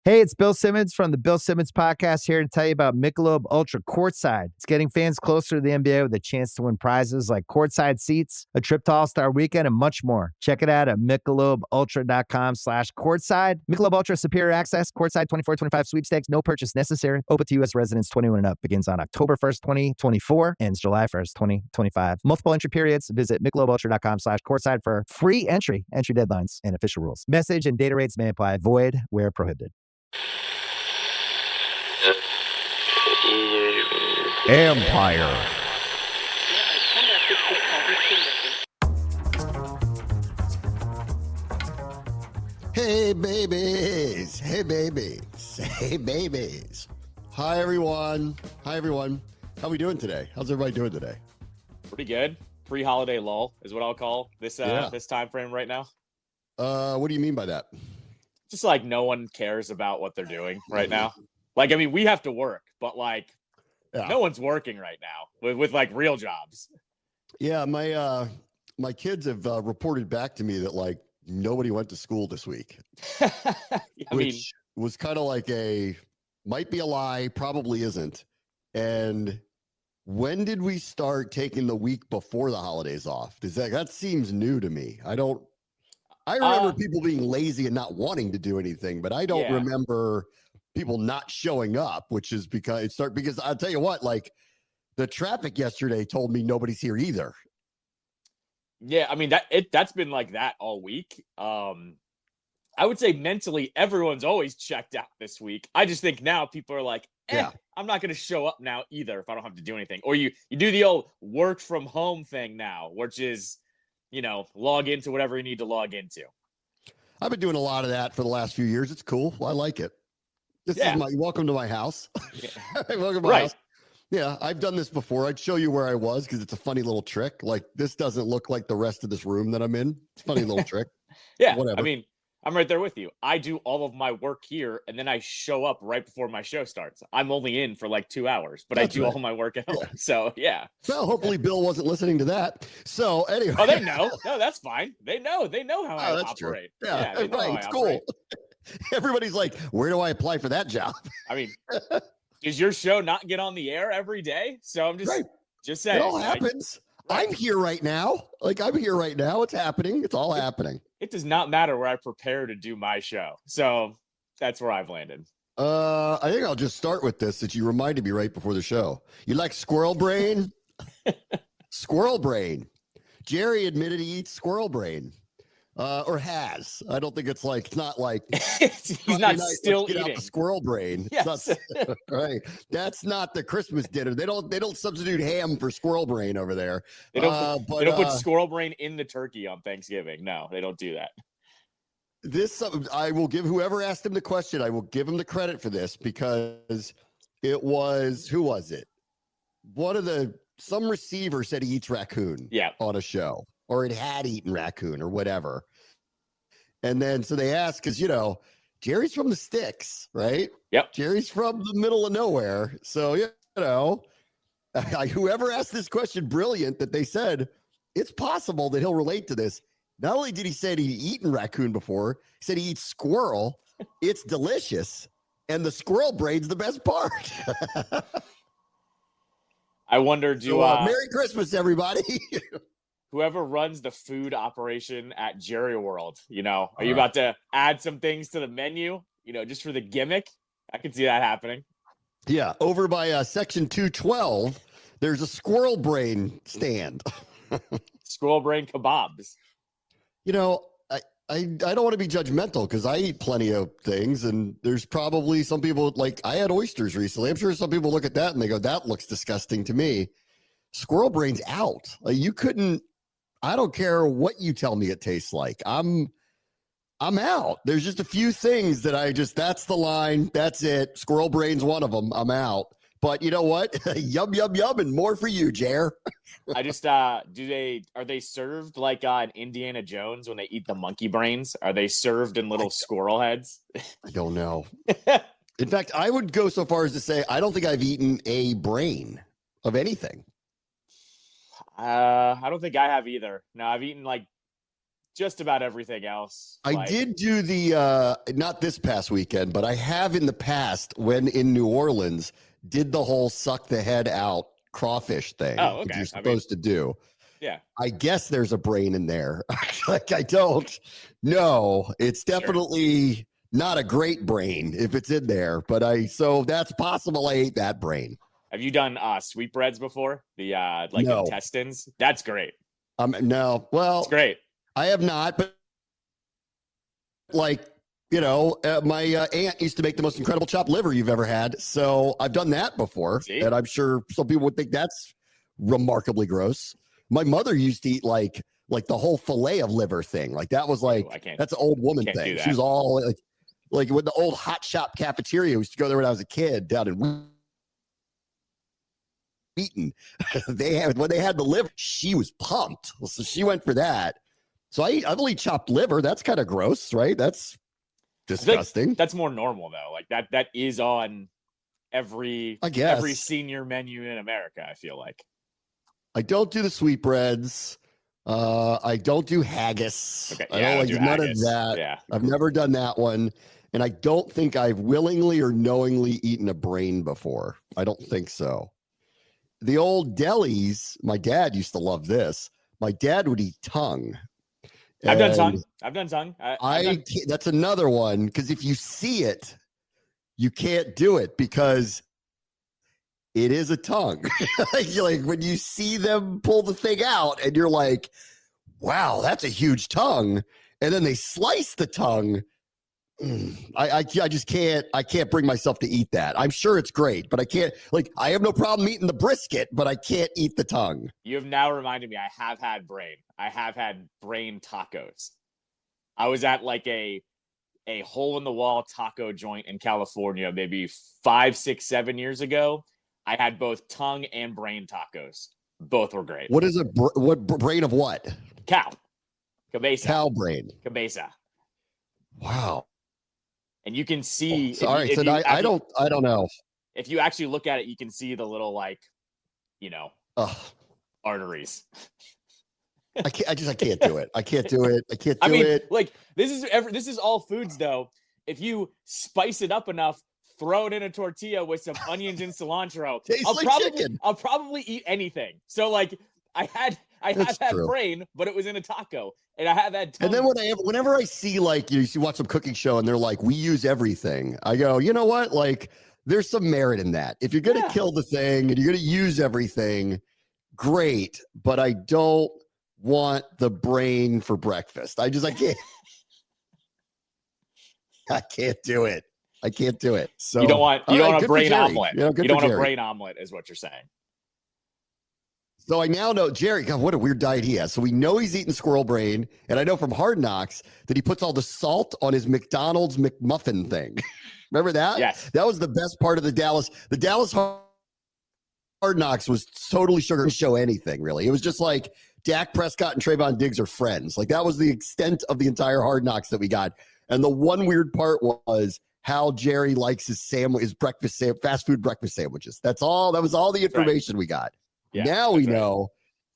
Hey, it's Bill Simmons from the Bill Simmons Podcast here to tell you about Michelob Ultra Courtside. It's getting fans closer to the NBA with a chance to win prizes like courtside seats, a trip to All-Star Weekend, and much more. Check it out at MichelobUltra.com/courtside. Michelob Ultra Superior Access, Courtside 24-25 sweepstakes, no purchase necessary. Open to U.S. residents 21 and up. Begins on October 1st, 2024, ends July 1st, 2025. Multiple entry periods. Visit MichelobUltra.com/courtside for free entry deadlines, and official rules. Message and data rates may apply. Void where prohibited. Ampire. Hey babies, hey babies, hey babies. Hi everyone. How we doing today? How's everybody doing today? Pretty good. Pre-holiday lull is what I'll call this this time frame right now. What do you mean by that? Just like no one cares about what they're doing right now. Like, I mean, we have to work, but like no one's working right now with like real jobs. Yeah, my kids have reported back to me that like nobody went to school this week. Which was kind of like might be a lie, probably isn't. And when did we start taking the week before the holidays off? That seems new to me. I remember people being lazy and not wanting to do anything, but I don't remember people not showing up, which is because I'll tell you what, like the traffic yesterday told me nobody's here either. Yeah, I mean that's been like that all week. I would say mentally everyone's always checked out this week. I just think now people are like, I'm not going to show up now either if I don't have to do anything. Or you do the old work from home thing now, which is, log into whatever you need to log into. I've been doing a lot of that for the last few years. It's cool. I like it. This is welcome to my house. Welcome to my house. Yeah, I've done this before. I'd show you where I was because it's a funny little trick. Like this doesn't look like the rest of this room that I'm in. It's a funny little trick. Yeah, whatever. I mean, I'm right there with you. I do all of my work here, and then I show up right before my show starts. I'm only in for like 2 hours, but I do all my work at home. Yeah. So, yeah. Well, hopefully Bill wasn't listening to that. So, anyway. Oh, they know. No, that's fine. They know how I operate. True. Yeah, right. It's cool. Everybody's like, where do I apply for that job? I mean, does your show not get on the air every day? So I'm just saying. It all happens. I'm here right now. Like, I'm here right now. It's happening. It's all happening. It does not matter where I prepare to do my show. So that's where I've landed. I think I'll just start with this that you reminded me right before the show. You like squirrel brain? Squirrel brain. Jerry admitted he eats squirrel brain. Or has. I don't think it's not like he's not still eating out the squirrel brain. Yes. Right. That's not the Christmas dinner. They don't substitute ham for squirrel brain over there. They don't put squirrel brain in the turkey on Thanksgiving. No, they don't do that. I will give whoever asked him the question, I will give him the credit for this because it was, who was it? Some receiver said he eats raccoon on a show. Or it had eaten raccoon or whatever. And then, so they asked, because, Jerry's from the sticks, right? Yep. Jerry's from the middle of nowhere. So, whoever asked this question, brilliant that they said, it's possible that he'll relate to this. Not only did he say he'd eaten raccoon before, he said he eats squirrel. It's delicious. And the squirrel brain's the best part. I wonder, Merry Christmas, everybody. Whoever runs the food operation at Jerry World, are you about to add some things to the menu, just for the gimmick? I can see that happening. Yeah. Over by section 212, there's a squirrel brain stand. Squirrel brain kebabs. I don't want to be judgmental because I eat plenty of things, and there's probably some people like I had oysters recently. I'm sure some people look at that and they go, that looks disgusting to me. Squirrel brain's out. Like, you couldn't. I don't care what you tell me it tastes like. I'm out. There's just a few things that that's the line. That's it. Squirrel brain's one of them. I'm out. But you know what? Yum, yum, yum, and more for you, Jer. I just, are they served like in Indiana Jones when they eat the monkey brains? Are they served in little squirrel heads? I don't know. In fact, I would go so far as to say, I don't think I've eaten a brain of anything. I don't think I have either. No, I've eaten like just about everything else. I did do the not this past weekend, but I have in the past when in New Orleans did the whole suck the head out crawfish thing that you're supposed to do. Yeah. I guess there's a brain in there. Like, I don't know. It's definitely not a great brain if it's in there, but so that's possible. I ate that brain. Have you done sweetbreads before? The intestines? That's great. No. Well, it's great. I have not, but my aunt used to make the most incredible chopped liver you've ever had. So I've done that before. See? And I'm sure some people would think that's remarkably gross. My mother used to eat like the whole fillet of liver thing. Like that was that's an old woman thing. She was all like with the old hot shop cafeteria. We used to go there when I was a kid down in Wheaton. When they had the liver, she was pumped. So she went for that. So I've only chopped liver. That's kind of gross, right? That's disgusting. That's more normal though. Like that is on every senior menu in America, I feel like. I don't do the sweetbreads. I don't do haggis. Okay. I don't do none of that. Yeah. I've never done that one. And I don't think I've willingly or knowingly eaten a brain before. I don't think so. The old delis, my dad used to love this. My dad would eat tongue. I've done tongue. That's another one, because if you see it, you can't do it because it is a tongue. like when you see them pull the thing out and you're like, wow, that's a huge tongue. And then they slice the tongue. I just can't bring myself to eat that. I'm sure it's great, but I can't, I have no problem eating the brisket, but I can't eat the tongue. You have now reminded me, I have had brain. I have had brain tacos. I was at a hole in the wall taco joint in California, maybe 5, 6, 7 years ago. I had both tongue and brain tacos. Both were great. What is what brain of what? Cow. Cabeza. Cow brain. Cabeza. Wow. And you can see. I don't know. If you actually look at it, you can see the little arteries. I can't do it. I can't do it. This is all foods though. If you spice it up enough, throw it in a tortilla with some onions and cilantro, I'll probably eat anything. So I have had brain, but it was in a taco, and I have had tongue. And then whenever I see you watch some cooking show and they're like, we use everything, I go, you know what? There's some merit in that. If you're gonna kill the thing and you're gonna use everything, great. But I don't want the brain for breakfast. I can't. I can't do it. I can't do it. So you don't want a brain omelet. You don't want a brain omelet, is what you're saying. So I now know Jerry. God, what a weird diet he has. So we know he's eating squirrel brain, and I know from Hard Knocks that he puts all the salt on his McDonald's McMuffin thing. Remember that? Yes. That was the best part of the Dallas. The Dallas Hard Knocks was totally sugar. Didn't show anything really. It was just like Dak Prescott and Trayvon Diggs are friends. That was the extent of the entire Hard Knocks that we got. And the one weird part was how Jerry likes his fast food breakfast sandwiches. That's all. That was all the information we got. Yeah, now we know.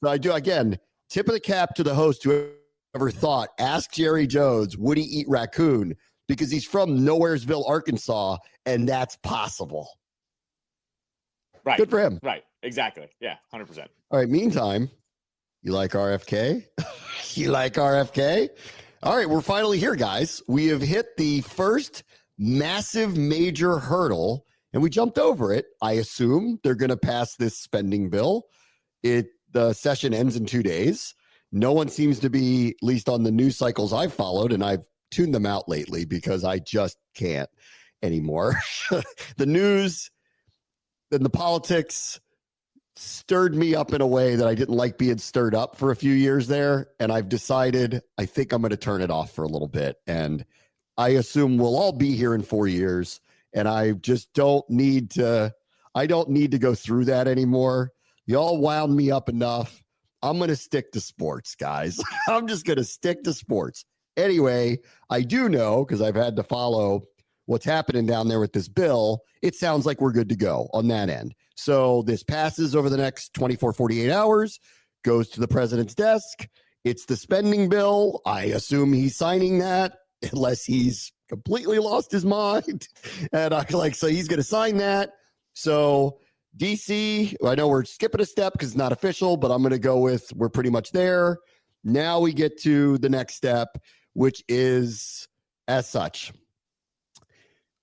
So I do, again, tip of the cap to the host who ever thought, ask Jerry Jones, would he eat raccoon? Because he's from Nowheresville, Arkansas, and that's possible. Right. Good for him. Right. Exactly. Yeah, 100%. All right, meantime, you like RFK? You like RFK? All right, we're finally here, guys. We have hit the first massive major hurdle, and we jumped over it. I assume they're going to pass this spending bill. The session ends in 2 days. No one seems to be, at least on the news cycles I've followed, and I've tuned them out lately because I just can't anymore. The news and the politics stirred me up in a way that I didn't like being stirred up for a few years there, and I've decided I think I'm going to turn it off for a little bit, and I assume we'll all be here in 4 years, and I just don't need to go through that anymore. Y'all wound me up enough. I'm going to stick to sports, guys. I'm just going to stick to sports. Anyway, I do know, because I've had to follow what's happening down there with this bill, it sounds like we're good to go on that end. So this passes over the next 24, 48 hours, goes to the president's desk. It's the spending bill. I assume he's signing that unless he's completely lost his mind. And so he's going to sign that. So DC, I know we're skipping a step because it's not official, but I'm going to go with we're pretty much there. Now we get to the next step, which is as such.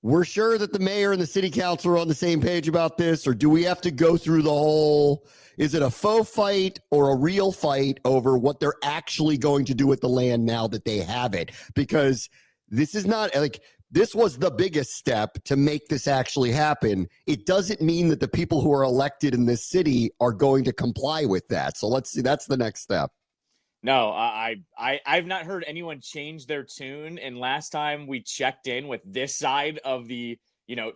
We're sure that the mayor and the city council are on the same page about this, or do we have to go through the whole, is it a faux fight or a real fight over what they're actually going to do with the land now that they have it? Because this is not like, this was the biggest step to make this actually happen. It doesn't mean that the people who are elected in this city are going to comply with that. So let's see, that's the next step. No, I've not heard anyone change their tune. And last time we checked in with this side of the,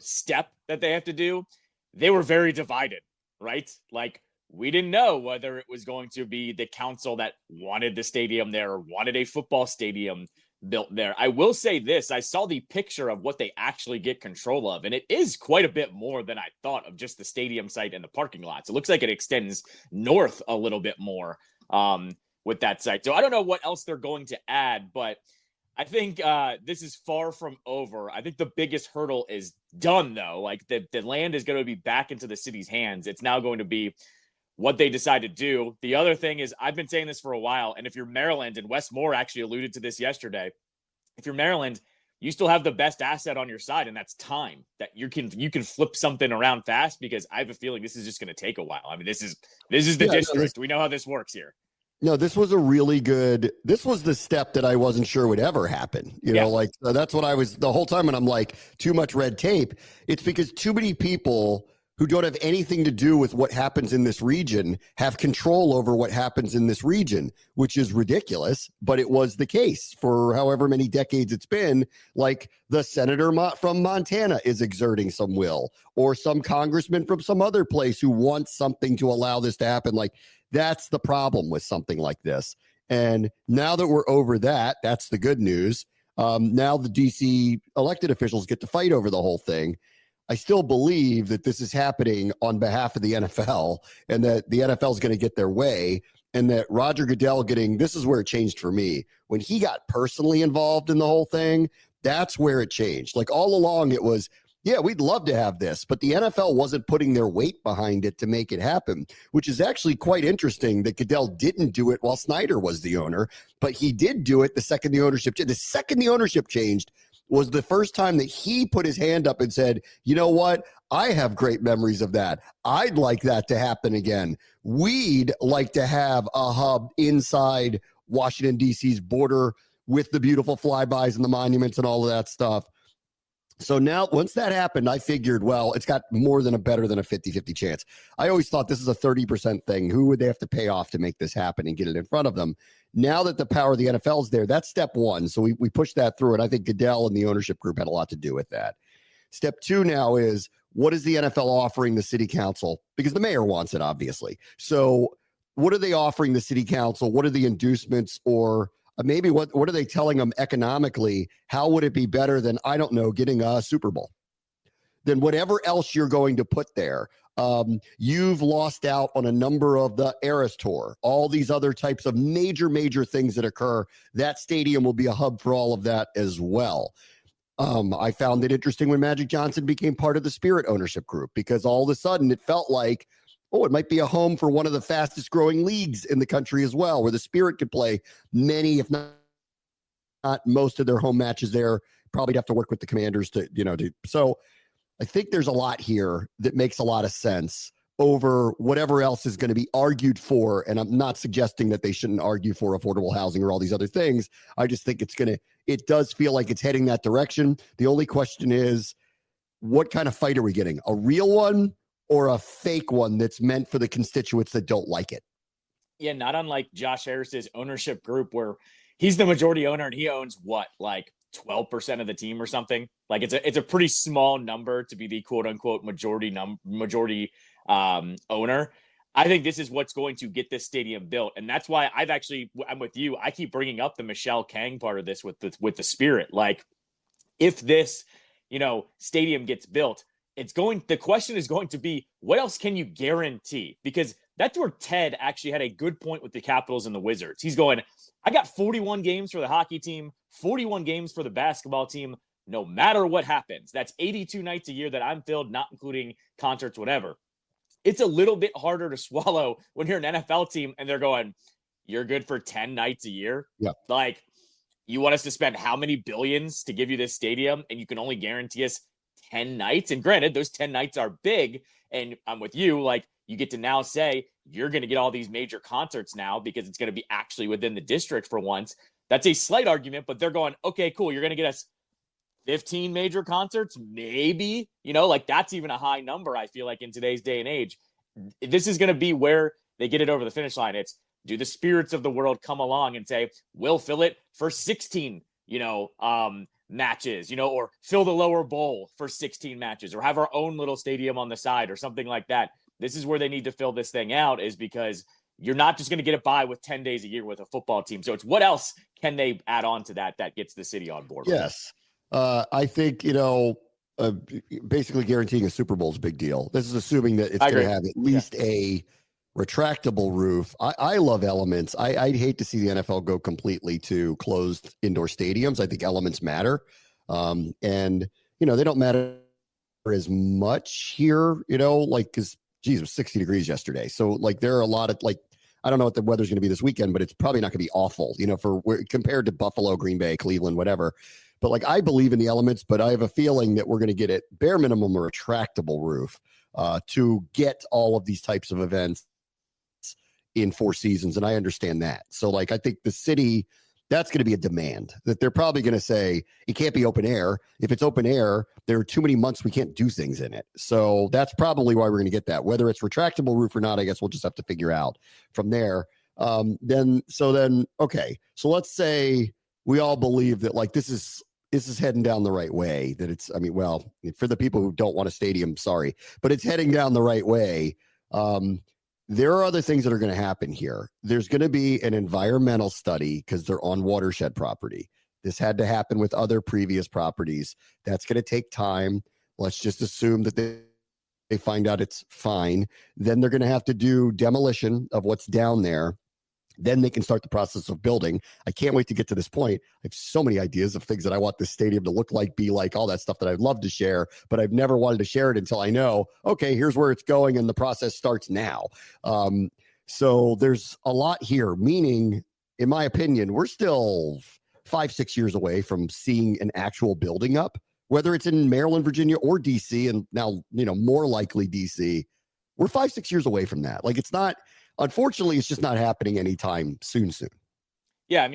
step that they have to do, they were very divided, right? Like, we didn't know whether it was going to be the council that wanted the stadium there or wanted a football stadium built there. I will say this, I saw the picture of what they actually get control of, and it is quite a bit more than I thought of just the stadium site and the parking lots. It looks like it extends north a little bit more. With that site. So I don't know what else they're going to add, but I think this is far from over. I think the biggest hurdle is done, though. Like the land is going to be back into the city's hands. It's now going to be what they decide to do. The other thing is, I've been saying this for a while, and if you're Maryland, and Wes Moore actually alluded to this yesterday, if you're Maryland, you still have the best asset on your side, and that's time. That you can flip something around fast, because I have a feeling this is just going to take a while. I mean, this is the district. We know how this works here. No, this was this was the step that I wasn't sure would ever happen. That's what I was the whole time. And I'm like, too much red tape. It's because too many people who don't have anything to do with what happens in this region have control over what happens in this region, which is ridiculous. But it was the case for however many decades it's been. Like the senator from Montana is exerting some will, or some congressman from some other place who wants something to allow this to happen. Like, that's the problem with something like this. And now that we're over that, that's the good news. Now the DC elected officials get to fight over the whole thing. I still believe that this is happening on behalf of the NFL, and that the NFL is going to get their way, and that Roger Goodell this is where it changed for me. When he got personally involved in the whole thing, that's where it changed. Like all along it was, yeah, we'd love to have this, but the NFL wasn't putting their weight behind it to make it happen, which is actually quite interesting that Goodell didn't do it while Snyder was the owner, but he did do it the second the ownership changed was the first time that he put his hand up and said, you know what? I have great memories of that. I'd like that to happen again. We'd like to have a hub inside Washington, D.C.'s border with the beautiful flybys and the monuments and all of that stuff. So now, once that happened, I figured, well, it's got more than better than a 50-50 chance. I always thought this is a 30% thing. Who would they have to pay off to make this happen and get it in front of them? Now that the power of the NFL is there, that's step one. So we pushed that through, and I think Goodell and the ownership group had a lot to do with that. Step two now is, what is the NFL offering the city council? Because the mayor wants it, obviously. So what are they offering the city council? What are the inducements, or maybe what are they telling them economically? How would it be better than, I don't know, getting a Super Bowl? Then whatever else you're going to put there, you've lost out on a number of the Eras Tour, all these other types of major things that occur. That stadium will be a hub for all of that as well. I found it interesting when Magic Johnson became part of the Spirit ownership group, because all of a sudden it felt like, oh, it might be a home for one of the fastest growing leagues in the country as well, where the Spirit could play many, if not most of their home matches there. Probably have to work with the Commanders to. So I think there's a lot here that makes a lot of sense over whatever else is going to be argued for. And I'm not suggesting that they shouldn't argue for affordable housing or all these other things. I just think it does feel like it's heading that direction. The only question is, what kind of fight are we getting? A real one or a fake one that's meant for the constituents that don't like it? Yeah, not unlike Josh Harris's ownership group, where he's the majority owner and he owns what, like 12% of the team or something. Like it's a pretty small number to be the quote unquote majority owner. I think this is what's going to get this stadium built. And that's why I'm with you. I keep bringing up the Michelle Kang part of this with the Spirit. Like, if this, stadium gets built, the question is going to be, what else can you guarantee? Because that's where Ted actually had a good point with the Capitals and the Wizards. He's going, I got 41 games for the hockey team, 41 games for the basketball team, no matter what happens. That's 82 nights a year that I'm filled, not including concerts, whatever. It's a little bit harder to swallow when you're an NFL team and they're going, you're good for 10 nights a year. Yeah. Like, you want us to spend how many billions to give you this stadium and you can only guarantee us 10 nights? And granted, those 10 nights are big. And I'm with you. Like, you get to now say you're going to get all these major concerts now because it's going to be actually within the district for once. That's a slight argument, but they're going, okay, cool. You're going to get us 15 major concerts, maybe, like that's even a high number. I feel like in today's day and age, this is going to be where they get it over the finish line. It's, do the spirits of the world come along and say, we'll fill it for 16, matches, or fill the lower bowl for 16 matches, or have our own little stadium on the side or something like that. This is where they need to fill this thing out, is because you're not just going to get it by with 10 days a year with a football team. So it's what else can they add on to that gets the city on board? Yes. I think, basically guaranteeing a Super Bowl is a big deal. This is assuming that it's going to have at least a retractable roof. I love elements. I'd hate to see the NFL go completely to closed indoor stadiums. I think elements matter. And, they don't matter as much here, because, geez, it was 60 degrees yesterday. So, there are a lot of, I don't know what the weather's going to be this weekend, but it's probably not going to be awful, compared to Buffalo, Green Bay, Cleveland, whatever. But I believe in the elements, but I have a feeling that we're going to get at bare minimum a retractable roof to get all of these types of events in 4 seasons. And I understand that. So I think the city, that's going to be a demand that they're probably going to say it can't be open air. If it's open air, there are too many months we can't do things in it. So that's probably why we're going to get that. Whether it's retractable roof or not, I guess we'll just have to figure out from there. Okay. So let's say we all believe that this is heading down the right way, that it's, for the people who don't want a stadium, sorry, but it's heading down the right way. There are other things that are going to happen here. There's going to be an environmental study because they're on watershed property. This had to happen with other previous properties. That's going to take time. Let's just assume that they find out it's fine. Then they're going to have to do demolition of what's down there. Then they can start the process of building. I can't wait to get to this point. I have so many ideas of things that I want this stadium to look like, be like, all that stuff that I'd love to share, but I've never wanted to share it until I know, okay, here's where it's going and the process starts now. So there's a lot here, meaning, in my opinion, we're still 5-6 years away from seeing an actual building up, whether it's in Maryland, Virginia, or DC, and now, more likely DC. We're 5-6 years away from that. It's not, unfortunately, it's just not happening anytime soon. Yeah,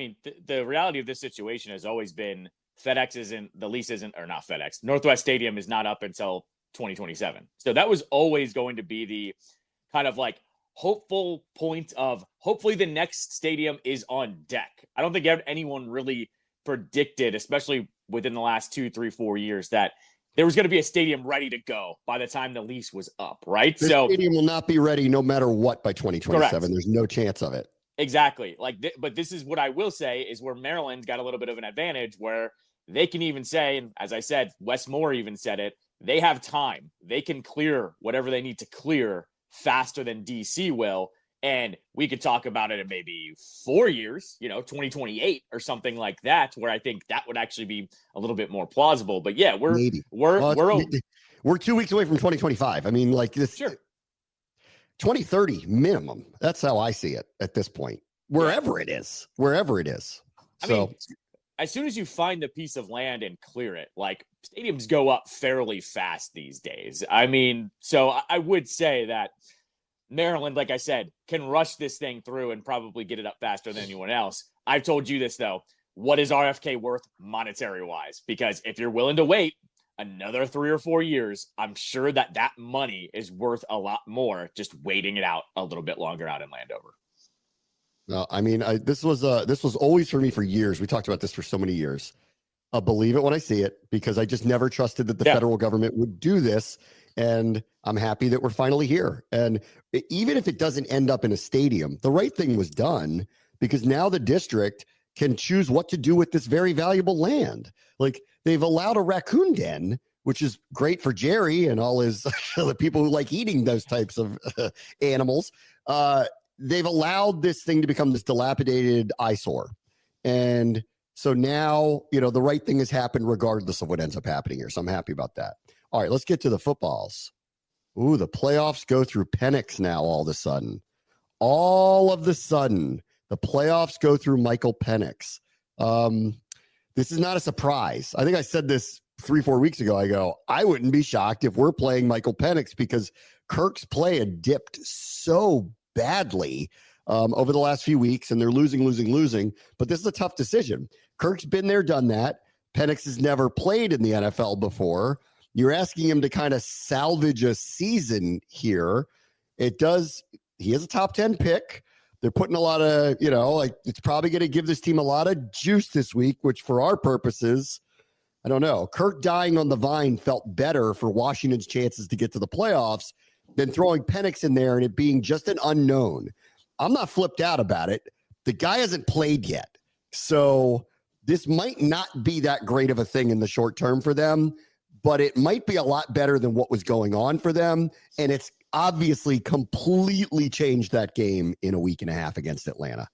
the reality of this situation has always been Northwest Stadium is not up until 2027. So that was always going to be the kind of hopeful point of hopefully the next stadium is on deck. I don't think anyone really predicted, especially within the last 2, 3, 4 years, that there was going to be a stadium ready to go by the time the lease was up, right? The stadium will not be ready no matter what by 2027. Correct. There's no chance of it. Exactly. But this is what I will say is where Maryland's got a little bit of an advantage, where they can even say, and as I said, Wes Moore even said it, they have time. They can clear whatever they need to clear faster than DC will. And we could talk about it in maybe 4 years, 2028 or something like that, where I think that would actually be a little bit more plausible. But yeah, we're 2 weeks away from 2025. This, sure. 2030 minimum. That's how I see it at this point, wherever it is. As soon as you find the piece of land and clear it, stadiums go up fairly fast these days. So I would say that Maryland, like I said, can rush this thing through and probably get it up faster than anyone else. I've told you this, though. What is RFK worth monetary-wise? Because if you're willing to wait another 3 or 4 years, I'm sure that money is worth a lot more just waiting it out a little bit longer out in Landover. No, this was always for me for years. We talked about this for so many years. I'll believe it when I see it, because I just never trusted that the federal government would do this. And I'm happy that we're finally here. And even if it doesn't end up in a stadium, the right thing was done, because now the district can choose what to do with this very valuable land. They've allowed a raccoon den, which is great for Jerry and all his the people who like eating those types of animals. they've allowed this thing to become this dilapidated eyesore. And so now, the right thing has happened regardless of what ends up happening here. So I'm happy about that. All right, let's get to the footballs. Ooh, the playoffs go through Penix now all of a sudden. All of the sudden, the playoffs go through Michael Penix. This is not a surprise. I think I said this 3-4 weeks ago. I go, I wouldn't be shocked if we're playing Michael Penix because Kirk's play had dipped so badly over the last few weeks, and they're losing. But this is a tough decision. Kirk's been there, done that. Penix has never played in the NFL before. You're asking him to kind of salvage a season here. He is a top 10 pick. They're putting a lot of, it's probably going to give this team a lot of juice this week, which for our purposes, I don't know. Kirk dying on the vine felt better for Washington's chances to get to the playoffs than throwing Penix in there and it being just an unknown. I'm not flipped out about it. The guy hasn't played yet. So this might not be that great of a thing in the short term for them, but it might be a lot better than what was going on for them. And it's obviously completely changed that game in a week and a half against Atlanta.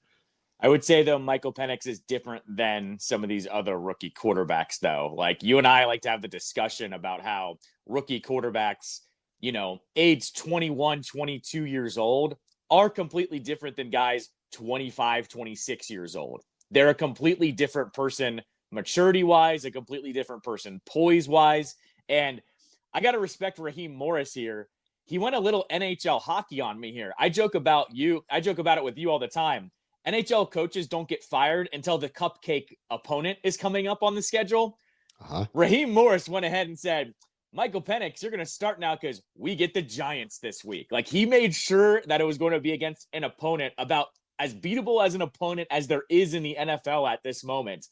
I would say, though, Michael Penix is different than some of these other rookie quarterbacks, though. Like, you and I like to have the discussion about how rookie quarterbacks, age 21, 22 years old are completely different than guys 25, 26 years old. They're a completely different person maturity-wise, a completely different person poise-wise. And I got to respect Raheem Morris here. He went a little NHL hockey on me here. I joke about it with you all the time. NHL coaches don't get fired until the cupcake opponent is coming up on the schedule. Raheem Morris went ahead and said, Michael Penix, you're going to start now because we get the Giants this week. Like, he made sure that it was going to be against an opponent about as beatable as an opponent as there is in the NFL at this moment.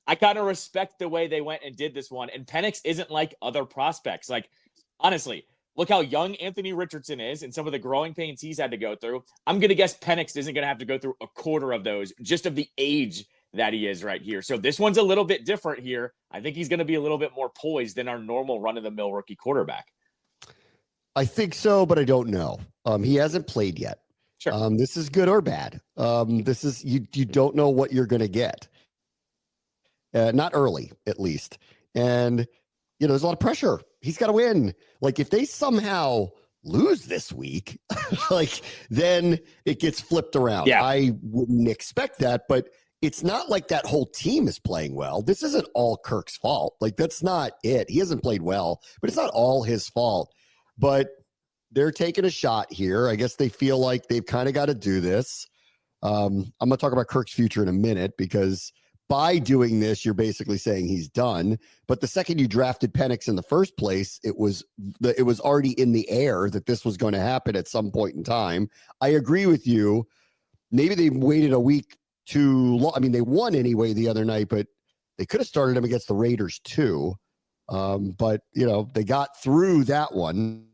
I kind of respect the way they went and did this one. And Penix isn't like other prospects. Like, honestly, look how young Anthony Richardson is and some of the growing pains he's had to go through. I'm going to guess Penix isn't going to have to go through a quarter of those just of the age that he is right here. So this one's a little bit different here. I think he's going to be a little bit more poised than our normal run-of-the-mill rookie quarterback. I think so, but I don't know. He hasn't played yet. Sure. This is good or bad. This is you don't know what you're going to get. Not early, at least. And, there's a lot of pressure. He's got to win. Like, if they somehow lose this week, then it gets flipped around. Yeah. I wouldn't expect that, but it's not like that whole team is playing well. This isn't all Kirk's fault. Like, that's not it. He hasn't played well, but it's not all his fault. But they're taking a shot here. I guess they feel like they've kind of got to do this. I'm going to talk about Kirk's future in a minute because by doing this, you're basically saying he's done. But the second you drafted Penix in the first place, it was already in the air that this was going to happen at some point in time. I agree with you. Maybe they waited a week too long. I mean, they won anyway the other night, but they could have started him against the Raiders too. But they got through that one.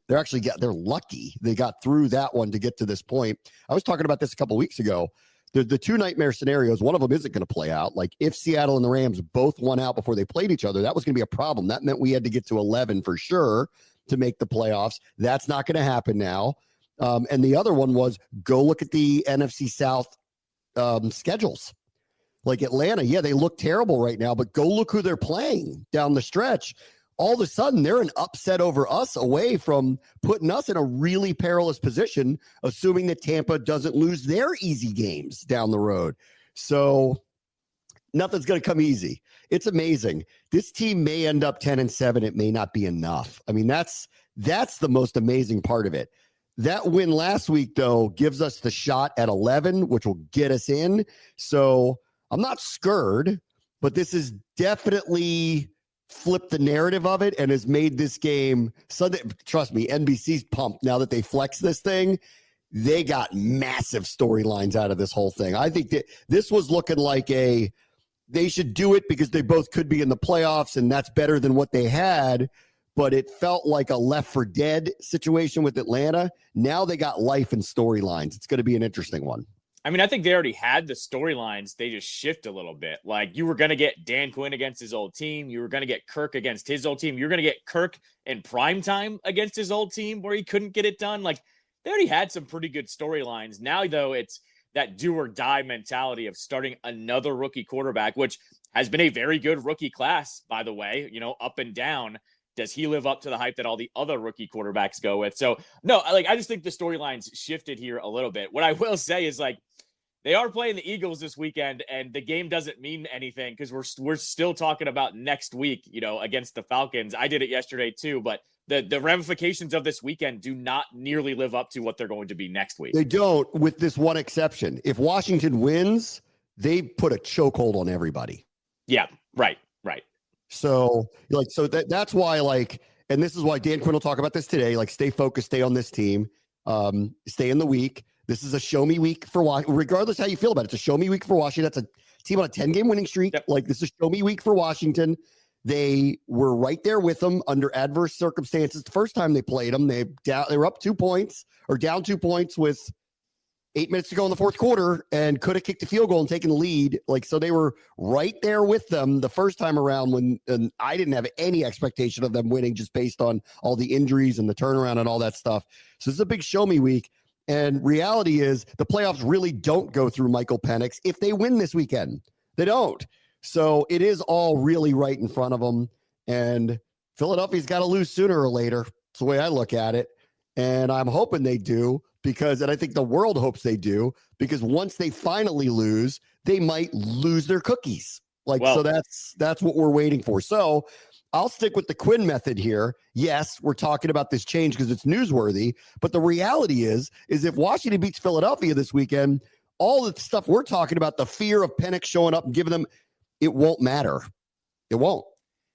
They're lucky they got through that one to get to this point. I was talking about this a couple of weeks ago. The two nightmare scenarios, one of them isn't going to play out. Like, if Seattle and the Rams both won out before they played each other, that was going to be a problem. That meant we had to get to 11 for sure to make the playoffs. That's not going to happen now. And the other one was go look at the NFC South schedules. Like Atlanta, yeah, they look terrible right now, but go look who they're playing down the stretch. All of a sudden, they're an upset over us away from putting us in a really perilous position, assuming that Tampa doesn't lose their easy games down the road. So nothing's going to come easy. It's amazing. This team may end up 10-7. It may not be enough. I mean, that's the most amazing part of it. That win last week, though, gives us the shot at 11, which will get us in. So I'm not scared, but this is definitely flipped the narrative of it and has made this game Sunday. Trust me, NBC's pumped now that they flex this thing. They got massive storylines out of this whole thing. I think that this was looking like they should do it because they both could be in the playoffs and that's better than what they had. But it felt like a Left 4 Dead situation with Atlanta. Now they got life and storylines. It's going to be an interesting one. I mean, I think they already had the storylines. They just shift a little bit. Like, you were going to get Dan Quinn against his old team. You were going to get Kirk against his old team. You're going to get Kirk in prime time against his old team where he couldn't get it done. Like, they already had some pretty good storylines. Now, though, it's that do or die mentality of starting another rookie quarterback, which has been a very good rookie class, by the way, up and down. Does he live up to the hype that all the other rookie quarterbacks go with? So, no, I just think the storylines shifted here a little bit. What I will say is, they are playing the Eagles this weekend, and the game doesn't mean anything because we're still talking about next week, against the Falcons. I did it yesterday too, but the ramifications of this weekend do not nearly live up to what they're going to be next week. They don't, with this one exception. If Washington wins, they put a chokehold on everybody. Yeah, right. So that's why, and this is why Dan Quinn will talk about this today, stay focused, stay on this team, stay in the week. This is a show me week for Washington, regardless how you feel about it. It's a show me week for Washington. That's a team on a 10-game winning streak. Yep. This is show me week for Washington. They were right there with them under adverse circumstances. The first time they played them, they were up 2 points or down 2 points with 8 minutes to go in the fourth quarter and could have kicked a field goal and taken the lead. So they were right there with them the first time around and I didn't have any expectation of them winning just based on all the injuries and the turnaround and all that stuff. So this is a big show me week. And reality is the playoffs really don't go through Michael Penix if they win this weekend. They don't. So it is all really right in front of them. And Philadelphia's got to lose sooner or later. That's the way I look at it. And I'm hoping they do and I think the world hopes they do, because once they finally lose, they might lose their cookies. So that's what we're waiting for. So I'll stick with the Quinn method here. Yes, we're talking about this change because it's newsworthy, but the reality is if Washington beats Philadelphia this weekend, all the stuff we're talking about, the fear of Penix showing up and giving them, it won't matter. It won't.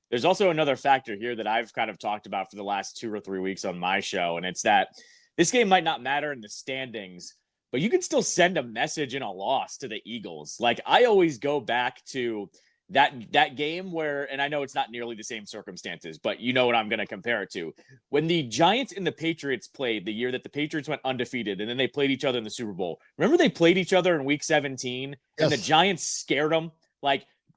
There's also another factor here that I've kind of talked about for the last 2 or 3 weeks on my show, and it's that this game might not matter in the standings, but you can still send a message in a loss to the Eagles. I always go back to that game where, and I know it's not nearly the same circumstances, but you know what I'm going to compare it to. When the Giants and the Patriots played the year that the Patriots went undefeated and then they played each other in the Super Bowl. Remember they played each other in week 17 and the Giants scared them,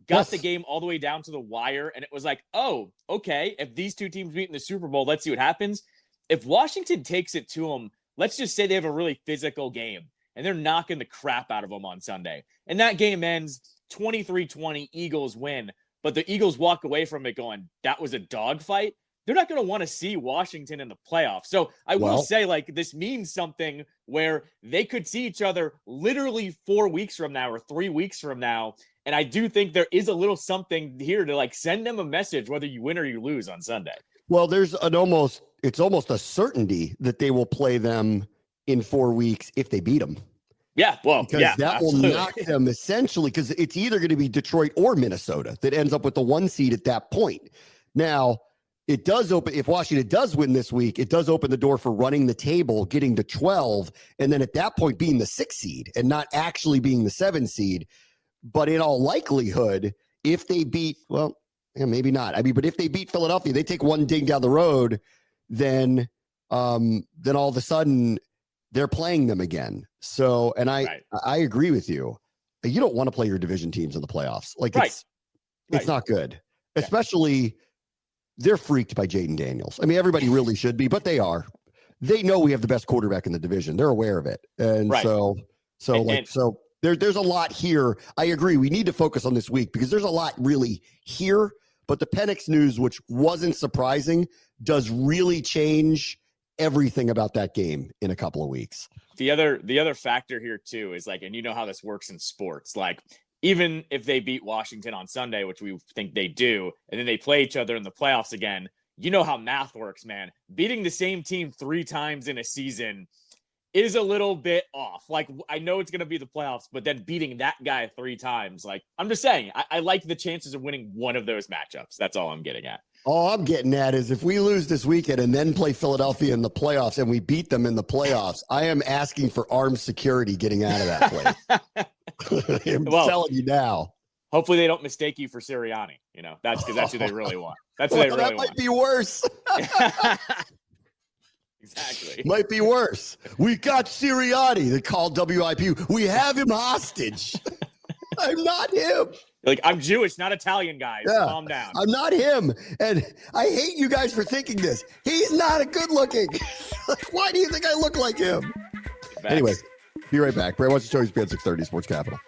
got the game all the way down to the wire. And it was oh, okay, if these two teams meet in the Super Bowl, let's see what happens. If Washington takes it to them, let's just say they have a really physical game and they're knocking the crap out of them on Sunday. And that game ends 23-20, Eagles win, but the Eagles walk away from it going, that was a dogfight. They're not going to want to see Washington in the playoffs. So I will say this means something where they could see each other literally 4 weeks from now or 3 weeks from now. And I do think there is a little something here to send them a message, whether you win or you lose on Sunday. Well, it's almost a certainty that they will play them in 4 weeks if they beat them. Yeah, that absolutely. will knock them essentially, because it's either going to be Detroit or Minnesota that ends up with the 1 seed at that point. Now, it does open, if Washington does win this week, it does open the door for running the table, getting to 12, and then at that point being the 6 seed and not actually being the 7 seed. But in all likelihood, if they beat, maybe not. But if they beat Philadelphia, they take one ding down the road, then all of a sudden they're playing them again. So, and I agree with you. You don't want to play your division teams in the playoffs. It's not good, especially they're freaked by Jaden Daniels. Everybody really should be, but they are. They know we have the best quarterback in the division. They're aware of it. And so there's a lot here. I agree. We need to focus on this week because there's a lot really here, but the Penix news, which wasn't surprising, does really change everything about that game in a couple of weeks. The other factor here too is and you know how this works in sports, even if they beat Washington on Sunday, which we think they do, and then they play each other in the playoffs again, you know how math works, man. Beating the same team 3 times in a season is a little bit off. I know it's going to be the playoffs, but then beating that guy 3 times, I'm just saying, I like the chances of winning one of those matchups. That's all I'm getting at. All I'm getting at is if we lose this weekend and then play Philadelphia in the playoffs and we beat them in the playoffs, I am asking for armed security getting out of that place. I'm telling you now. Hopefully they don't mistake you for Sirianni. That's because that's who they really want. That's who they really want. That might be worse. Exactly. Might be worse. We got Sirianni. They called WIP. We have him hostage. I'm not him. I'm Jewish, not Italian, guys. Yeah, calm down. I'm not him. And I hate you guys for thinking this. He's not a good looking. Why do you think I look like him? Facts. Anyway, be right back. Bram wants to show you ESPN 630 Sports Capital.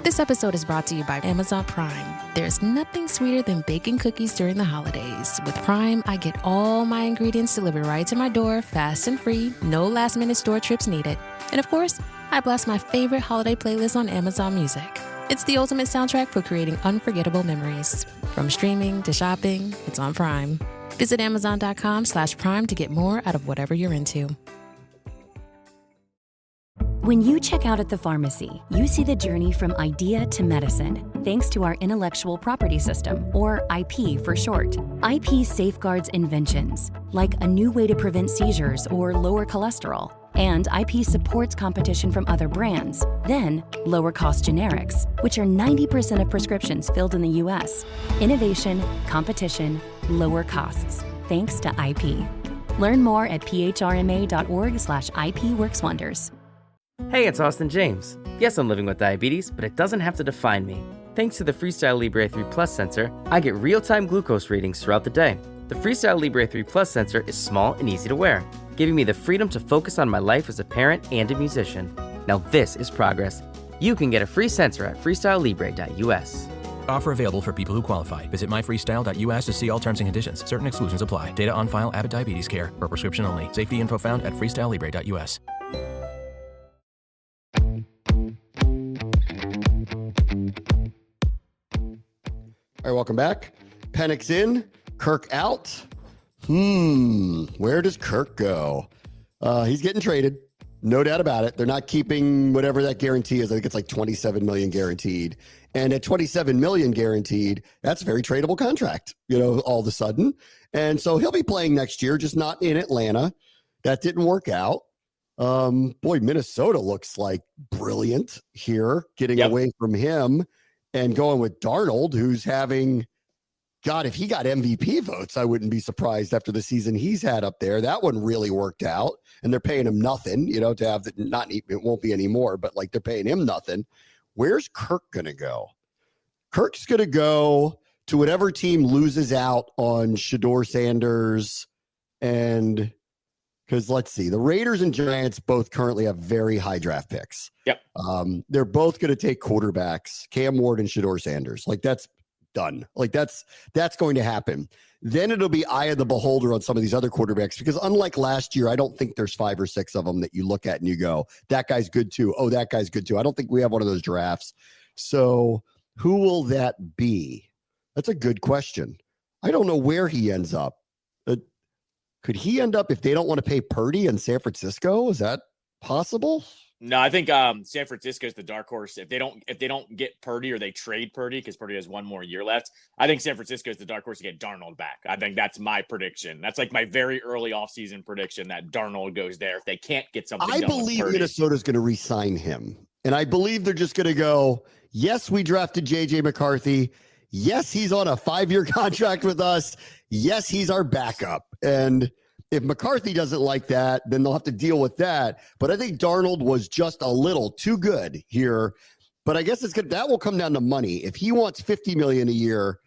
This episode is brought to you by Amazon Prime. There's nothing sweeter than baking cookies during the holidays. With Prime, I get all my ingredients delivered right to my door, fast and free, no last-minute store trips needed. And of course, I blast my favorite holiday playlist on Amazon Music. It's the ultimate soundtrack for creating unforgettable memories. From streaming to shopping, it's on Prime. Visit Amazon.com/Prime to get more out of whatever you're into. When you check out at the pharmacy, you see the journey from idea to medicine, thanks to our intellectual property system, or IP for short. IP safeguards inventions, like a new way to prevent seizures or lower cholesterol. And IP supports competition from other brands, then lower cost generics, which are 90% of prescriptions filled in the US. Innovation, competition, lower costs, thanks to IP. Learn more at phrma.org/IP works wonders. Hey, it's Austin James. Yes, I'm living with diabetes, but it doesn't have to define me. Thanks to the Freestyle Libre 3 Plus sensor, I get real-time glucose readings throughout the day. The Freestyle Libre 3 Plus sensor is small and easy to wear, giving me the freedom to focus on my life as a parent and a musician. Now this is progress. You can get a free sensor at freestylelibre.us. Offer available for people who qualify. Visit myfreestyle.us to see all terms and conditions. Certain exclusions apply. Data on file, Abbott Diabetes Care. For prescription only. Safety info found at freestylelibre.us. All right, welcome back. Penix in, Kirk out. Where does Kirk go? He's getting traded. No doubt about it. They're not keeping whatever that guarantee is. I think it's like $27 million guaranteed. And at $27 million guaranteed, that's a very tradable contract, all of a sudden. And so he'll be playing next year, just not in Atlanta. That didn't work out. Boy, Minnesota looks like brilliant here, getting away from him and going with Darnold, who's having, God, if he got MVP votes, I wouldn't be surprised after the season he's had up there. That one really worked out, and they're paying him nothing, to have that. Not, it won't be anymore, but like they're paying him nothing. Where's Kirk going to go? Kirk's going to go to whatever team loses out on Shedeur Sanders. And because let's see, the Raiders and Giants both currently have very high draft picks. Yep. They're both going to take quarterbacks, Cam Ward and Shedeur Sanders. Like that's done. Like that's going to happen. Then it'll be eye of the beholder on some of these other quarterbacks, because unlike last year, I don't think there's 5 or 6 of them that you look at and you go, that guy's good too. Oh, that guy's good too. I don't think we have one of those drafts. So who will that be? That's a good question. I don't know where he ends up. Could he end up, if they don't want to pay Purdy in San Francisco? Is that possible? No, I think San Francisco is the dark horse. If they don't get Purdy, or they trade Purdy because Purdy has 1 more year left, I think San Francisco is the dark horse to get Darnold back. I think that's my prediction. That's like my very early offseason prediction, that Darnold goes there if they can't get something done. I believe Minnesota's going to re-sign him. And I believe they're just going to go, yes, we drafted J.J. McCarthy. Yes, he's on a 5-year contract with us. Yes, he's our backup. And if McCarthy doesn't like that, then they'll have to deal with that. But I think Darnold was just a little too good here. But I guess it's good. That will come down to money. If he wants $50 million a year,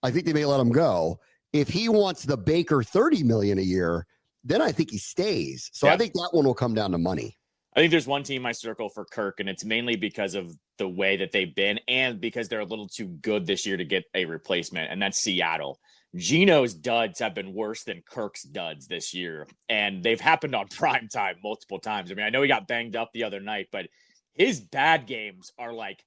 I think they may let him go. If he wants the Baker $30 million a year, then I think he stays. So I think that one will come down to money. I think there's one team I circle for Kirk, and it's mainly because of the way that they've been and because they're a little too good this year to get a replacement, and that's Seattle. Geno's duds have been worse than Kirk's duds this year, and they've happened on prime time multiple times. I mean, I know he got banged up the other night, but his bad games are like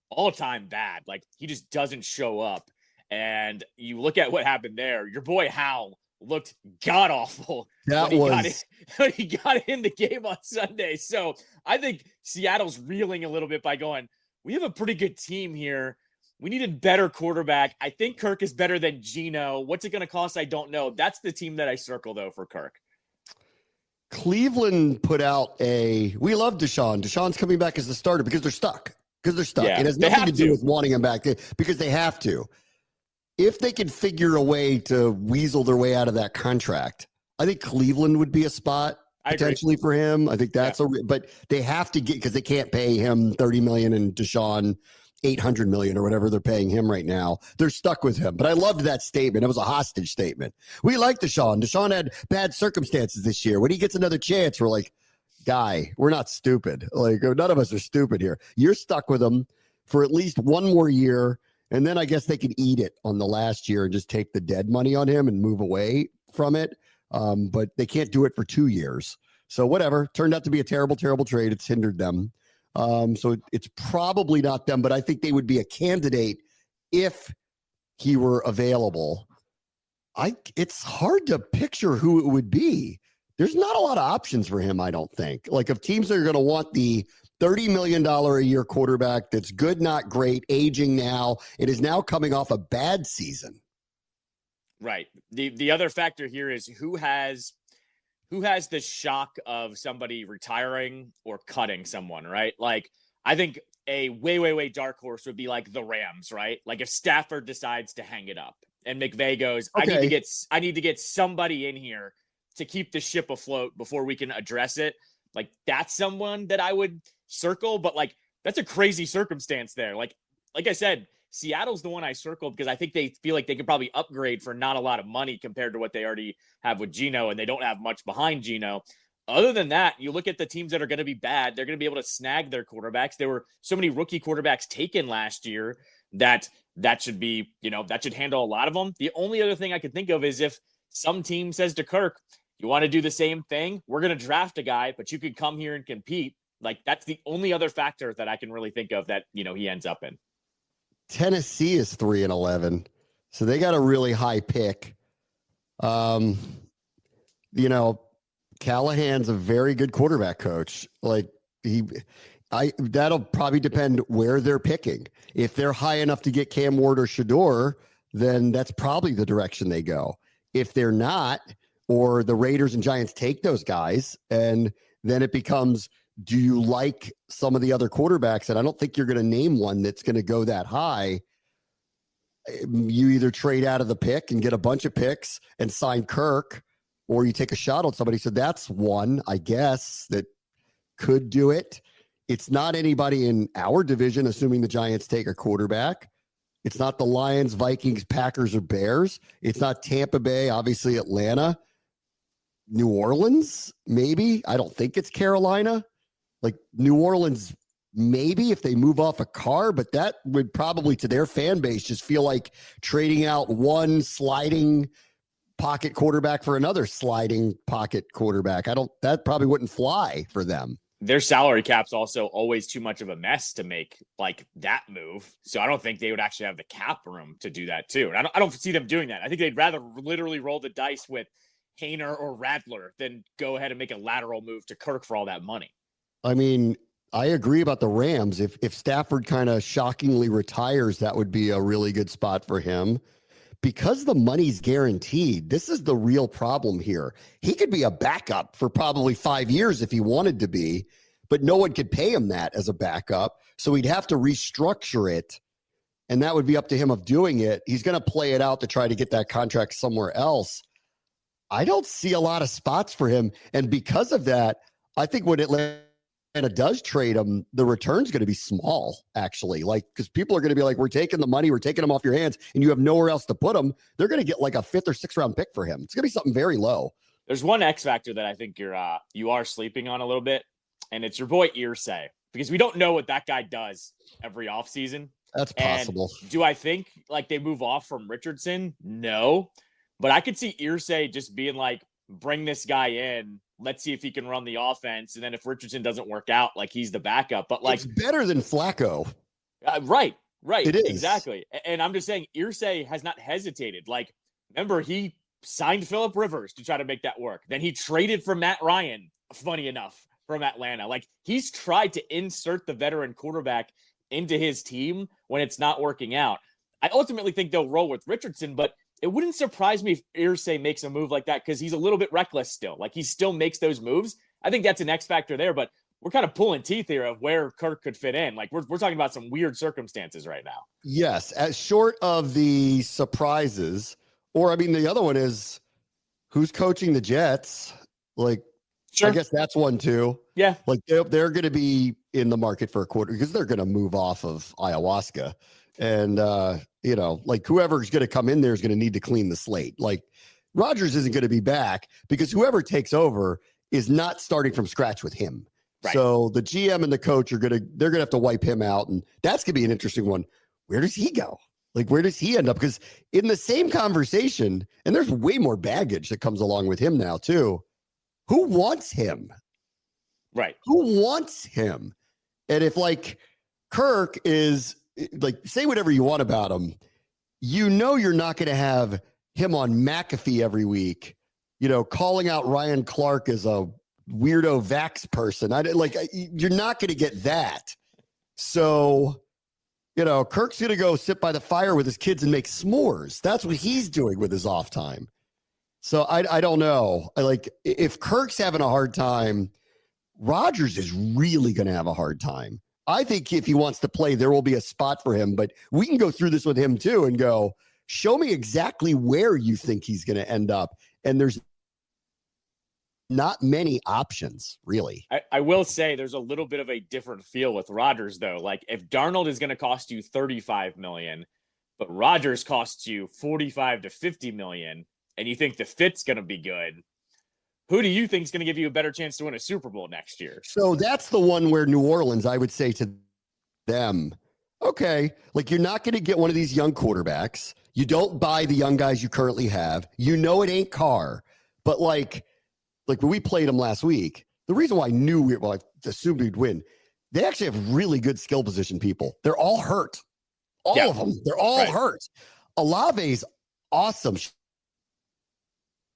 all-time bad. Like, he just doesn't show up. And you look at what happened there. Your boy Howell looked god-awful when he got in the game on Sunday. So I think Seattle's reeling a little bit by going, we have a pretty good team here. We need a better quarterback. I think Kirk is better than Geno. What's it going to cost? I don't know. That's the team that I circle, though, for Kirk. Cleveland put out we love Deshaun. Deshaun's coming back as the starter because they're stuck. Yeah, it has nothing to do with wanting him back because they have to. If they could figure a way to weasel their way out of that contract, I think Cleveland would be a spot. potentially for him. I think that's but they have to get, because they can't pay him $30 million and Deshaun $800 million or whatever they're paying him right now. They're stuck with him. But I loved that statement. It was a hostage statement. We like Deshaun. Deshaun had bad circumstances this year. When he gets another chance, we're like, guy, we're not stupid. Like, none of us are stupid here. You're stuck with him for at least one more year. And then I guess they can eat it on the last year and just take the dead money on him and move away from it. But they can't do it for 2 years. So whatever. Turned out to be a terrible, terrible trade. It's hindered them. So it's probably not them, but I think they would be a candidate if he were available. It's hard to picture who it would be. There's not a lot of options for him, I don't think. Like, if teams are going to want the $30 million a year quarterback that's good, not great, aging now, it is now coming off a bad season. Right. The other factor here is who has the shock of somebody retiring or cutting someone, right? Like, I think a way dark horse would be like the Rams, right? Like, if Stafford decides to hang it up and McVay goes, okay, I need to get somebody in here to keep the ship afloat before we can address it. Like, that's someone that I would circle, but like, that's a crazy circumstance there. Like I said, Seattle's the one I circled because I think they feel like they could probably upgrade for not a lot of money compared to what they already have with Geno, and they don't have much behind Geno. Other than that, you look at the teams that are going to be bad, they're going to be able to snag their quarterbacks. There were so many rookie quarterbacks taken last year that should be, that should handle a lot of them. The only other thing I could think of is if some team says to Kirk, you want to do the same thing? We're going to draft a guy, but you could come here and compete. Like, that's the only other factor that I can really think of that, he ends up in. Tennessee is 3-11, so they got a really high pick. Callahan's a very good quarterback coach. Like, that'll probably depend where they're picking. If they're high enough to get Cam Ward or Shador, then that's probably the direction they go. If they're not, or the Raiders and Giants take those guys, and then it becomes, do you like some of the other quarterbacks? And I don't think you're going to name one that's going to go that high. You either trade out of the pick and get a bunch of picks and sign Kirk, or you take a shot on somebody. So that's one, I guess, that could do it. It's not anybody in our division, assuming the Giants take a quarterback. It's not the Lions, Vikings, Packers, or Bears. It's not Tampa Bay, obviously Atlanta. New Orleans, maybe. I don't think it's Carolina. Like, New Orleans, maybe if they move off a car, but that would probably, to their fan base, just feel like trading out one sliding pocket quarterback for another sliding pocket quarterback. That probably wouldn't fly for them. Their salary cap's also always too much of a mess to make like that move. So I don't think they would actually have the cap room to do that too. And I don't see them doing that. I think they'd rather literally roll the dice with Hainer or Rattler than go ahead and make a lateral move to Kirk for all that money. I mean, I agree about the Rams. If Stafford kind of shockingly retires, that would be a really good spot for him. Because the money's guaranteed, this is the real problem here. He could be a backup for probably 5 years if he wanted to be, but no one could pay him that as a backup. So he'd have to restructure it, and that would be up to him of doing it. He's going to play it out to try to get that contract somewhere else. I don't see a lot of spots for him. And because of that, I think when Atlanta does trade him, the return's going to be small, actually. Like, because people are going to be like, we're taking the money, we're taking him off your hands, and you have nowhere else to put him. They're going to get like a 5th or 6th round pick for him. It's going to be something very low. There's one X factor that I think you are sleeping on a little bit, and it's your boy Irsay, because we don't know what that guy does every offseason. That's possible. And do I think like they move off from Richardson? No. But I could see Irsay just being like, bring this guy in. Let's see if he can run the offense. And then if Richardson doesn't work out, like, he's the backup. But like, it's better than Flacco. Right. It is. Exactly. And I'm just saying, Irsay has not hesitated. Like, remember, he signed Phillip Rivers to try to make that work. Then he traded for Matt Ryan, funny enough, from Atlanta. Like, he's tried to insert the veteran quarterback into his team when it's not working out. I ultimately think they'll roll with Richardson, but it wouldn't surprise me if Irsay makes a move like that, because he's a little bit reckless still. Like, he still makes those moves. I think that's an X factor there, but we're kind of pulling teeth here of where Kirk could fit in. Like, we're talking about some weird circumstances right now. Yes, as short of the surprises, or I mean, the other one is who's coaching the Jets? Like, I guess that's one too. Yeah. Like they're going to be in the market for a quarter because they're going to move off of ayahuasca. And, like whoever's going to come in there is going to need to clean the slate. Like Rodgers isn't going to be back because whoever takes over is not starting from scratch with him. Right. So the GM and the coach they're going to have to wipe him out. And that's going to be an interesting one. Where does he go? Like, where does he end up? Because in the same conversation, and there's way more baggage that comes along with him now too. Who wants him? Right. Who wants him? And if like Kirk is like, say whatever you want about him, you're not going to have him on McAfee every week, calling out Ryan Clark as a weirdo vax person. You're not going to get that. So, Kirk's going to go sit by the fire with his kids and make s'mores. That's what he's doing with his off time. So I don't know. If Kirk's having a hard time, Rodgers is really going to have a hard time. I think if he wants to play, there will be a spot for him, but we can go through this with him too and go, show me exactly where you think he's going to end up. And there's not many options, really. I will say there's a little bit of a different feel with Rodgers, though. Like if Darnold is going to cost you $35 million, but Rodgers costs you $45 to $50 million, and you think the fit's going to be good, who do you think is going to give you a better chance to win a Super Bowl next year? So that's the one where New Orleans, I would say to them, okay, like you're not going to get one of these young quarterbacks. You don't buy the young guys you currently have. It ain't Carr, but like when we played them last week, the reason why I assumed we'd win, they actually have really good skill position people. They're all hurt. All of them. They're all hurt. Olave's awesome.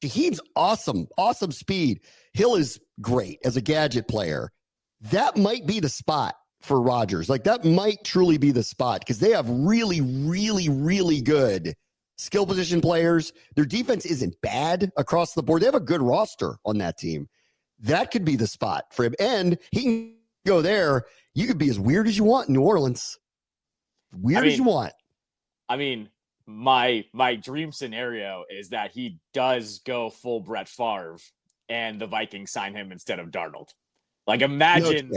Shaheed's awesome. Awesome speed. Hill is great as a gadget player. That might be the spot for Rodgers. Like that might truly be the spot because they have really, really, really good skill position players. Their defense isn't bad across the board. They have a good roster on that team. That could be the spot for him. And he can go there. You could be as weird as you want in New Orleans. As you want. I mean, my dream scenario is that he does go full Brett Favre and the Vikings sign him instead of Darnold. Like imagine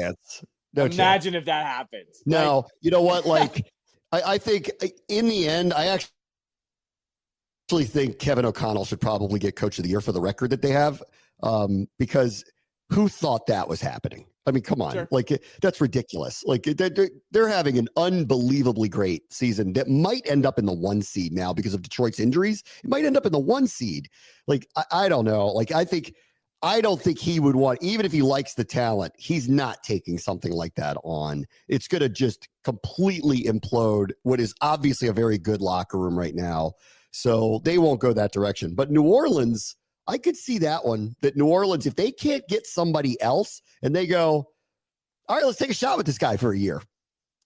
imagine if that happens. No, you know what? Like I think in the end, I actually think Kevin O'Connell should probably get Coach of the Year for the record that they have, because who thought that was happening? I mean, come on, sure. Like that's ridiculous. Like they're having an unbelievably great season that might end up in the 1 seed now because of Detroit's injuries. It might end up in the 1 seed. Like, I don't know. Like, I don't think he would want, even if he likes the talent, he's not taking something like that on. It's going to just completely implode what is obviously a very good locker room right now. So they won't go that direction. But New Orleans, I could see that one, that New Orleans, if they can't get somebody else and they go, all right, let's take a shot with this guy for a year.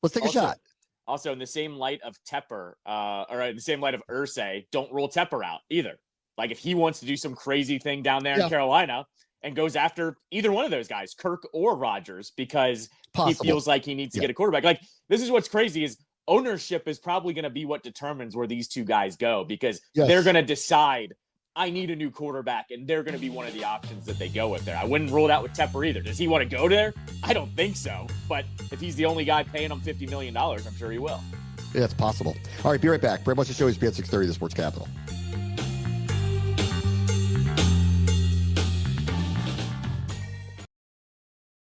Let's take a shot. Also, in the same light of Tepper, or in the same light of Irsay, don't rule Tepper out either. Like if he wants to do some crazy thing down there in Carolina and goes after either one of those guys, Kirk or Rodgers, because he feels like he needs to get a quarterback. Like this is what's crazy is ownership is probably going to be what determines where these two guys go, because they're going to decide, I need a new quarterback, and they're going to be one of the options that they go with there. I wouldn't rule it out with Tepper either. Does he want to go there? I don't think so. But if he's the only guy paying him $50 million, I'm sure he will. Yeah, it's possible. All right, be right back. Brad What's the Show is at 6:30, the Sports Capital.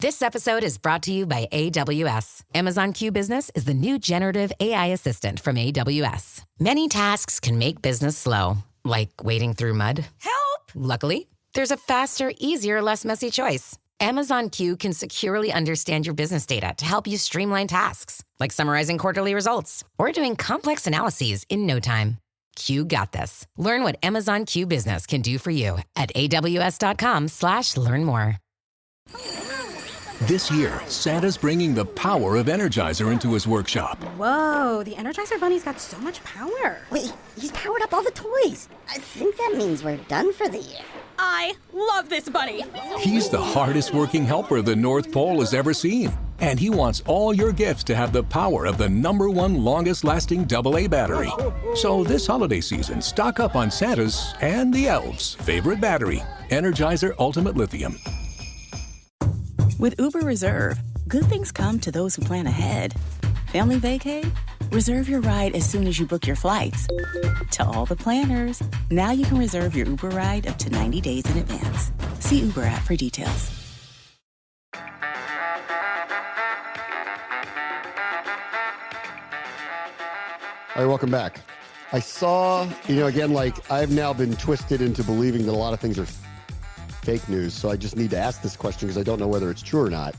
This episode is brought to you by AWS. Amazon Q Business is the new generative AI assistant from AWS. Many tasks can make business slow, like wading through mud. Help! Luckily, there's a faster, easier, less messy choice. Amazon Q can securely understand your business data to help you streamline tasks, like summarizing quarterly results or doing complex analyses in no time. Q got this. Learn what Amazon Q Business can do for you at aws.com/learn more. This year, Santa's bringing the power of Energizer into his workshop. Whoa, the Energizer Bunny's got so much power. Wait, he's powered up all the toys. I think that means we're done for the year. I love this bunny. He's the hardest working helper the North Pole has ever seen. And he wants all your gifts to have the power of the #1 longest lasting AA battery. So this holiday season, stock up on Santa's and the elves' favorite battery, Energizer Ultimate Lithium. With Uber Reserve, good things come to those who plan ahead. Family vacay? Reserve your ride as soon as you book your flights. To all the planners, now you can reserve your Uber ride up to 90 days in advance. See Uber app for details. All right, welcome back. I saw, again, like I've now been twisted into believing that a lot of things are fake news. So I just need to ask this question because I don't know whether it's true or not.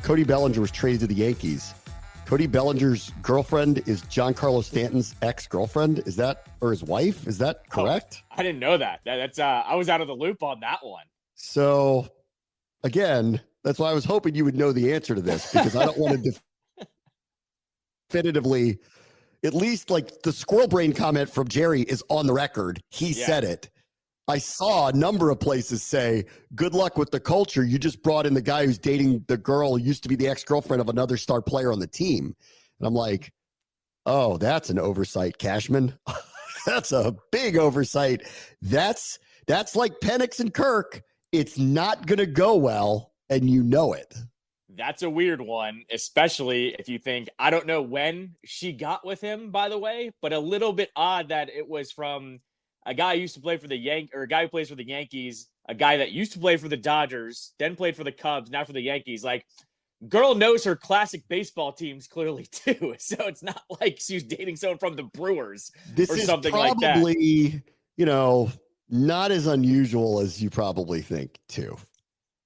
Cody Bellinger was traded to the Yankees. Cody Bellinger's girlfriend is Giancarlo Stanton's ex-girlfriend. Is that, or his wife? Is that correct? Oh, I didn't know that. That's I was out of the loop on that one. So again, that's why I was hoping you would know the answer to this, because I don't want to definitively, at least like the squirrel brain comment from Jerry is on the record. He said it. I saw a number of places say, good luck with the culture. You just brought in the guy who's dating the girl who used to be the ex-girlfriend of another star player on the team. And I'm like, oh, that's an oversight, Cashman. That's a big oversight. That's like Penix and Kirk. It's not going to go well, and you know it. That's a weird one, especially if you think, I don't know when she got with him, by the way, but a little bit odd that it was from a guy who used to play for the a guy who plays for the Yankees, a guy that used to play for the Dodgers, then played for the Cubs, now for the Yankees. Like, girl knows her classic baseball teams clearly too. So it's not like she's dating someone from the Brewers or something like that. This is probably, not as unusual as you probably think too.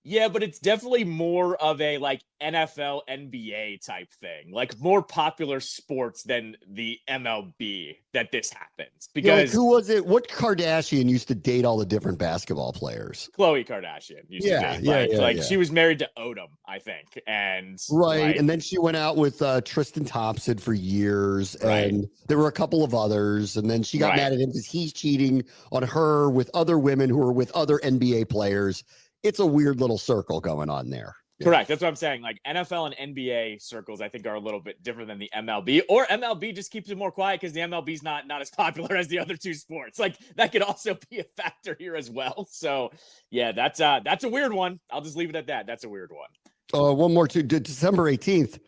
Yeah, but it's definitely more of a like NFL, NBA type thing, like more popular sports than the MLB that this happens. Because who was it? What Kardashian used to date all the different basketball players? Khloe Kardashian used to date. She was married to Odom, I think. And and then she went out with Tristan Thompson for years, and there were a couple of others, and then she got mad at him because he's cheating on her with other women who are with other NBA players. It's a weird little circle going on there. Correct. That's what I'm saying. Like NFL and NBA circles, I think, are a little bit different than the MLB. Or MLB just keeps it more quiet because the MLB is not as popular as the other two sports. Like that could also be a factor here as well. So yeah, that's a weird one. I'll just leave it at that. That's a weird one. One more too. December 18th,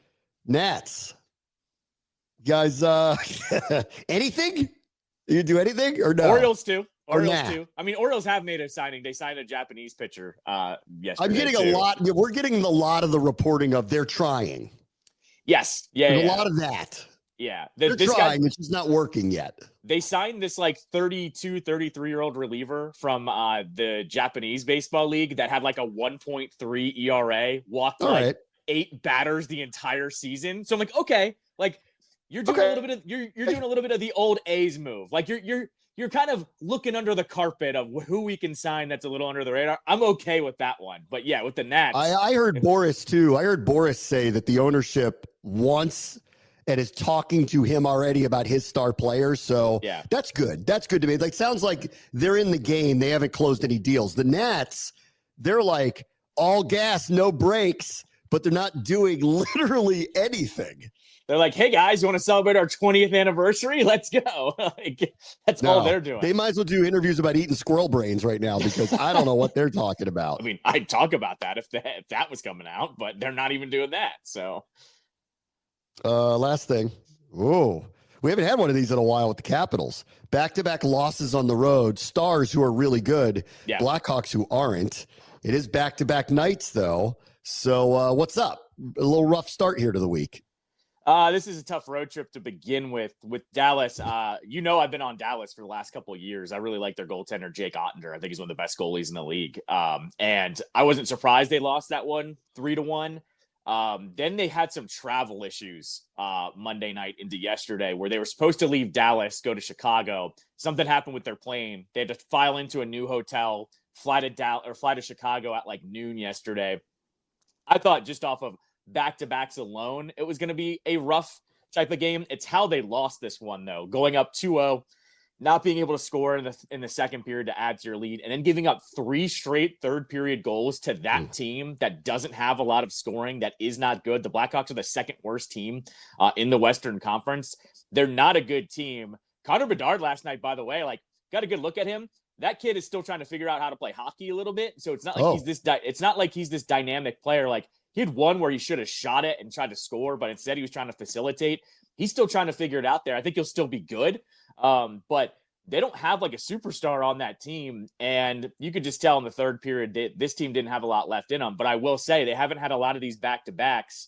Nats. Guys, anything? You do anything or no? Orioles too. Orioles too. I mean, Orioles have made a signing. They signed a Japanese pitcher yesterday. I'm getting a lot. We're getting a lot of the reporting of they're trying. Yes. Yeah. There's a lot of that. Yeah. They're trying. It's just not working yet. They signed this like 32, 33-year-old reliever from the Japanese baseball league that had like a 1.3 ERA, walked like 8 batters the entire season. So I'm like, okay, like you're doing a little bit of you're doing a little bit of the old A's move. Like you're kind of looking under the carpet of who we can sign that's a little under the radar. I'm okay with that one. But yeah, with the Nats. I heard Boris too. I heard Boris say that the ownership wants and is talking to him already about his star players. So that's good. That's good to me. Like, sounds like they're in the game. They haven't closed any deals. The Nats, they're like all gas, no brakes, but they're not doing literally anything. They're like, hey, guys, you want to celebrate our 20th anniversary? Let's go. That's all they're doing. They might as well do interviews about eating squirrel brains right now because I don't know what they're talking about. I mean, I'd talk about that if that was coming out, but they're not even doing that. So, last thing. Whoa. We haven't had one of these in a while with the Capitals. Back-to-back losses on the road. Stars who are really good. Yeah. Blackhawks who aren't. It is back-to-back nights, though. So what's up? A little rough start here to the week. This is a tough road trip to begin with Dallas. I've been on Dallas for the last couple of years. I really like their goaltender, Jake Ottinger. I think he's one of the best goalies in the league. And I wasn't surprised they lost that one 3-1. Then they had some travel issues Monday night into yesterday where they were supposed to leave Dallas, go to Chicago. Something happened with their plane. They had to file into a new hotel, fly to Chicago at like noon yesterday. I thought just off of back-to-backs alone, it was going to be a rough type of game. It's how they lost this one, though. Going up 2-0, not being able to score in the second period to add to your lead, and then giving up 3 straight third-period goals to that team that doesn't have a lot of scoring, that is not good. The Blackhawks are the second worst team in the Western Conference. They're not a good team. Connor Bedard last night, by the way, like, got a good look at him. that kid is still trying to figure out how to play hockey a little bit. So it's not like it's not like he's this dynamic player. Like, he had one where he should have shot it and tried to score, but instead he was trying to facilitate. He's still trying to figure it out there. I think he'll still be good. But they don't have like a superstar on that team. And you could just tell in the third period, this team didn't have a lot left in them. But I will say they haven't had a lot of these back-to-backs.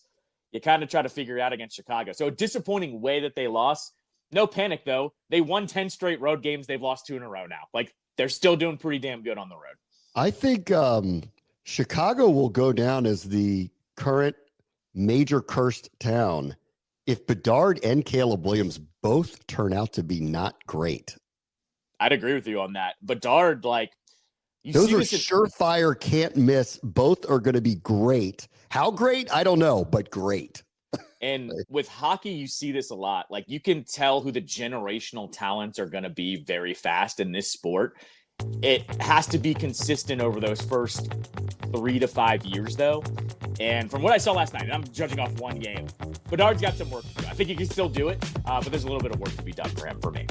You kind of try to figure it out against Chicago. So a disappointing way that they lost. No panic, though. They won 10 straight road games. They've lost 2 in a row now. Like, they're still doing pretty damn good on the road. I think Chicago will go down as the current major cursed town if Bedard and Caleb Williams both turn out to be not great. I'd agree with you on that. Bedard, like, those are surefire, can't miss. Both are going to be great. How great? I don't know, but great. And with hockey, you see this a lot. Like, you can tell who the generational talents are going to be very fast in this sport. It has to be consistent over those first 3 to 5 years, though. And from what I saw last night, and I'm judging off one game, Bedard's got some work to do. I think he can still do it, but there's a little bit of work to be done for him, for me.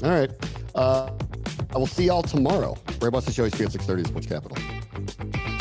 All right. I will see y'all tomorrow. Ray Boston Show, ESPN 630 Sports Capital.